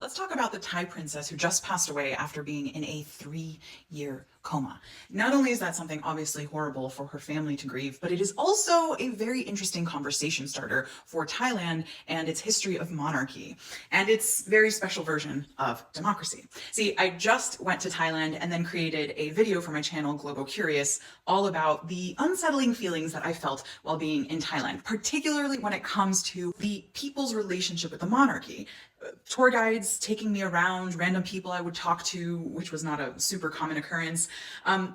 Let's talk about the Thai princess who just passed away after being in a 3-year coma. Not only is that something obviously horrible for her family to grieve, but it is also a very interesting conversation starter for Thailand and its history of monarchy and its very special version of democracy. See, I just went to Thailand and then created a video for my channel, Global Curious, all about the unsettling feelings that I felt while being in Thailand, particularly when it comes to the people's relationship with the monarchy. Tour guides taking me around, random people I would talk to, which was not a super common occurrence,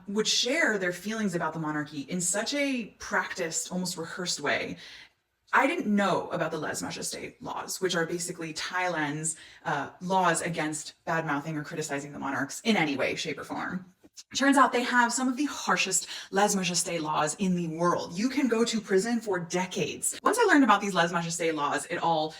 would share their feelings about the monarchy in such a practiced, almost rehearsed way. I didn't know about the lèse-majesté laws, which are basically Thailand's laws against bad-mouthing or criticizing the monarchs in any way, shape, or form. Turns out they have some of the harshest lèse-majesté laws in the world. You can go to prison for decades. Once I learned about these lèse-majesté laws, it all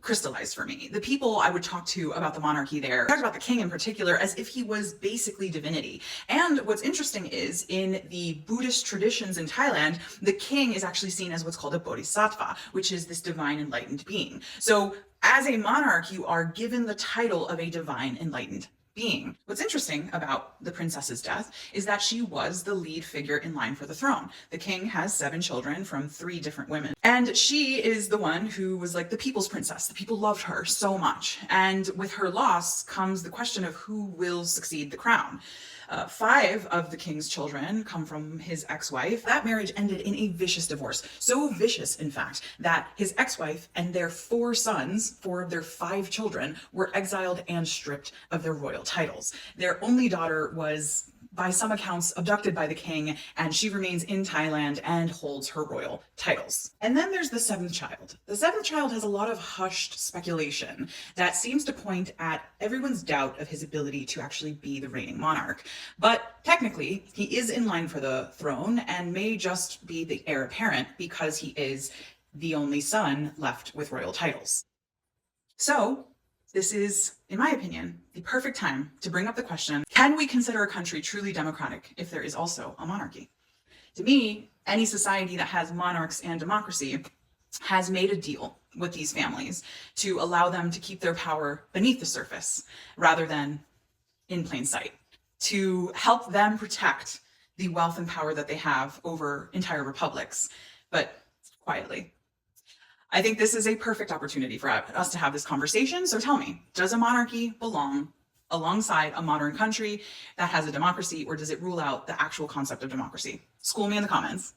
crystallized for me. The people I would talk to about the monarchy there talked about the king in particular as if he was basically divinity. And what's interesting is in the Buddhist traditions in Thailand, the king is actually seen as what's called a bodhisattva, which is this divine enlightened being. So as a monarch, you are given the title of a divine enlightened being. What's interesting about the princess's death is that she was the lead figure in line for the throne. The king has 7 children from 3 different women, and she is the one who was like the people's princess. The people loved her so much, and with her loss comes the question of who will succeed the crown. 5 of the king's children come from his ex-wife. That marriage ended in a vicious divorce. So vicious, in fact, that his ex-wife and their 4 sons, 4 of their 5 children, were exiled and stripped of their royal titles. Their only daughter was, by some accounts, abducted by the king, and she remains in Thailand and holds her royal titles. And then there's the 7th child. The 7th child has a lot of hushed speculation that seems to point at everyone's doubt of his ability to actually be the reigning monarch. But technically, he is in line for the throne and may just be the heir apparent because he is the only son left with royal titles. So, this is, in my opinion, the perfect time to bring up the question, can we consider a country truly democratic if there is also a monarchy? To me, any society that has monarchs and democracy has made a deal with these families to allow them to keep their power beneath the surface rather than in plain sight, to help them protect the wealth and power that they have over entire republics, but quietly. I think this is a perfect opportunity for us to have this conversation. So tell me, does a monarchy belong alongside a modern country that has a democracy, or does it rule out the actual concept of democracy? School me in the comments.